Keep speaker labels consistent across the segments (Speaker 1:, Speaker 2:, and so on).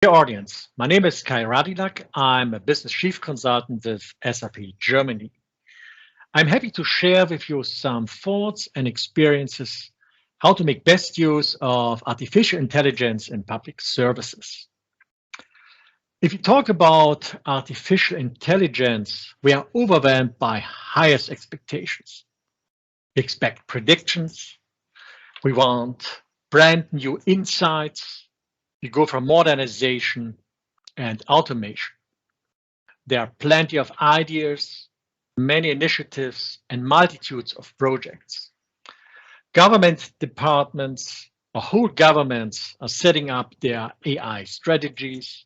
Speaker 1: Dear audience, my name is Kai Radilak. I'm a business chief consultant with SAP Germany. I'm happy to share with you some thoughts and experiences how to make best use of artificial intelligence in public services. If you talk about artificial intelligence, we are overwhelmed by highest expectations. We expect predictions. We want brand new insights. We go for modernization and automation. There are plenty of ideas, many initiatives, and multitudes of projects. Government departments or whole governments are setting up their AI strategies.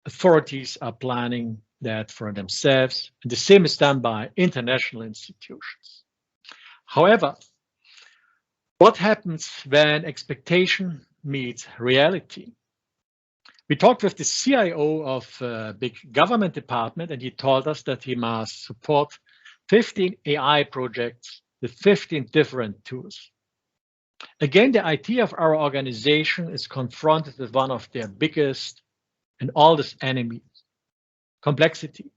Speaker 1: Authorities are planning that for themselves, and the same is done by international institutions. However, what happens when expectation meets reality? We talked with the CIO of a big government department, and he told us that he must support 15 AI projects with 15 different tools. Again, the IT of our organization is confronted with one of their biggest and oldest enemies, complexity.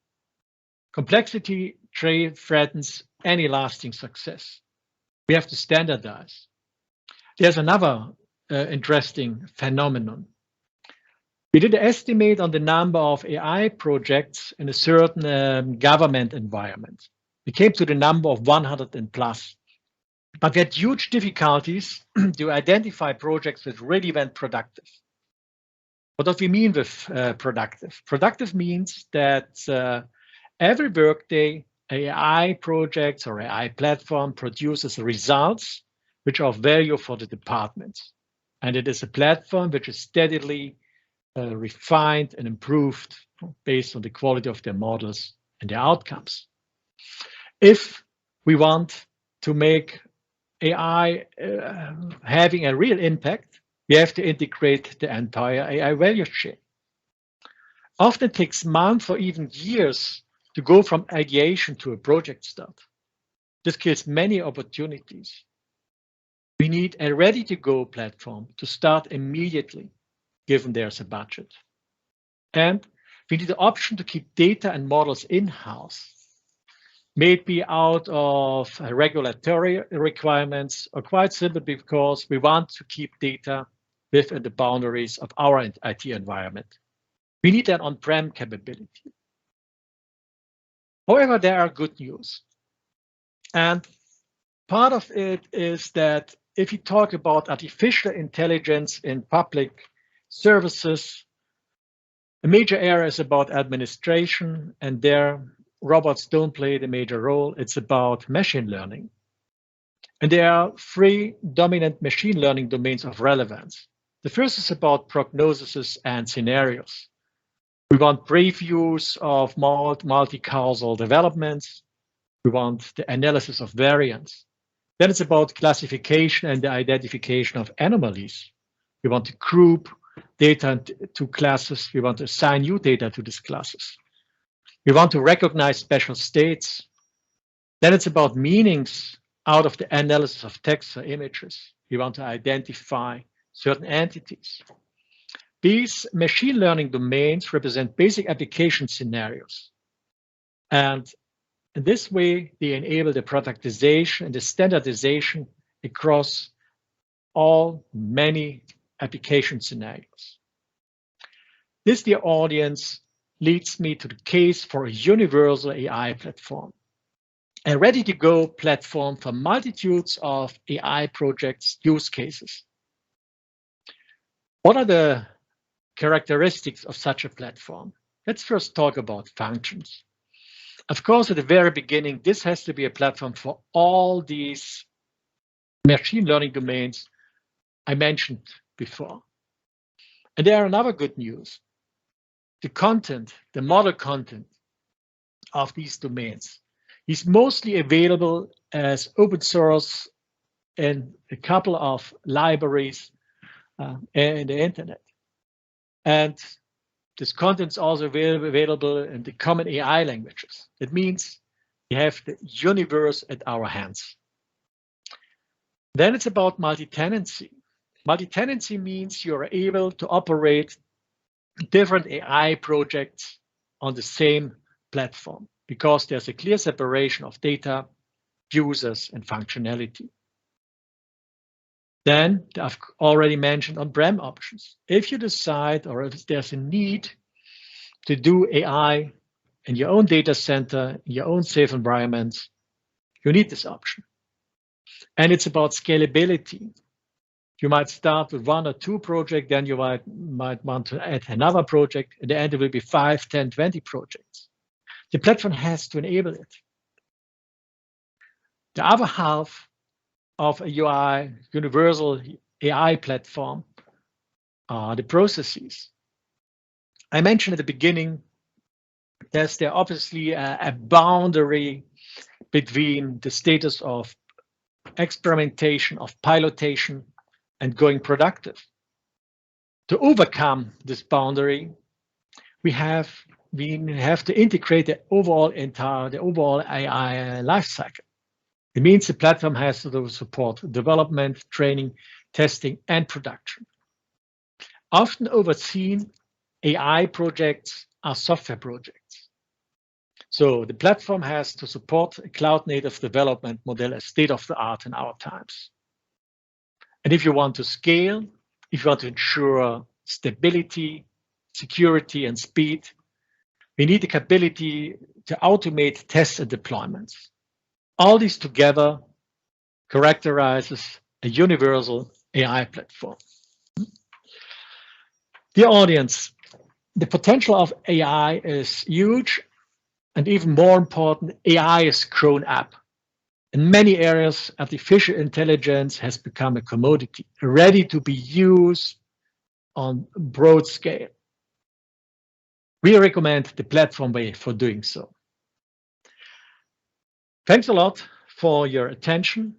Speaker 1: Complexity threatens any lasting success. We have to standardize. There's another interesting phenomenon. We did an estimate on the number of AI projects in a certain government environment. We came to the number of 100 and plus. But we had huge difficulties to identify projects that really went productive. What do we mean with productive? Productive means that every workday, AI projects or AI platform produces results which are of value for the department. And it is a platform which is steadily refined and improved based on the quality of their models and their outcomes. If we want to make AI having a real impact, we have to integrate the entire AI value chain. Often it takes months or even years to go from ideation to a project start. This kills many opportunities. We need a ready-to-go platform to start immediately, given there's a budget. And we need the option to keep data and models in-house, may it be out of regulatory requirements or quite simply because we want to keep data within the boundaries of our IT environment. We need that on-prem capability. However, there are good news. And part of it is that if you talk about artificial intelligence in public services, a major area is about administration, and there robots don't play the major role. It's about machine learning. And there are three dominant machine learning domains of relevance. The first is about prognoses and scenarios. We want previews of multi-causal developments. We want the analysis of variance. Then it's about classification and the identification of anomalies. We want to group data to classes. We want to assign new data to these classes. We want to recognize special states. Then it's about meanings out of the analysis of text or images. We want to identify certain entities. These machine learning domains represent basic application scenarios. And in this way, they enable the productization and the standardization across all many application scenarios. This, dear audience, leads me to the case for a universal AI platform, a ready-to-go platform for multitudes of AI projects use cases. What are the characteristics of such a platform? Let's first talk about functions. Of course, at the very beginning, this has to be a platform for all these machine learning domains I mentioned before. And there are another good news. The content, the model content of these domains is mostly available as open source in a couple of libraries in the internet. And this content is also available in the common AI languages. It means we have the universe at our hands. Then it's about multi-tenancy. Multi-tenancy means you're able to operate different AI projects on the same platform because there's a clear separation of data, users, and functionality. Then I've already mentioned on-prem options. If you decide or if there's a need to do AI in your own data center, in your own safe environment, you need this option. And it's about scalability. You might start with 1 or 2 projects, then you might want to add another project. At the end, it will be 5, 10, 20 projects. The platform has to enable it. The other half of a UI, universal AI platform, are the processes. I mentioned at the beginning, there's there obviously a boundary between the status of experimentation, of pilotation, and going productive. To overcome this boundary, we have to integrate the overall AI lifecycle. It means the platform has to support development, training, testing, and production. Often overseen, AI projects are software projects. So the platform has to support a cloud-native development model as state-of-the-art in our times. And if you want to scale, if you want to ensure stability, security, and speed, we need the capability to automate tests and deployments. All these together characterizes a universal AI platform. Dear audience, the potential of AI is huge, and even more important, AI is grown up. In many areas, artificial intelligence has become a commodity, ready to be used on broad scale. We recommend the platform way for doing so. Thanks a lot for your attention.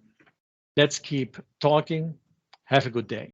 Speaker 1: Let's keep talking. Have a good day.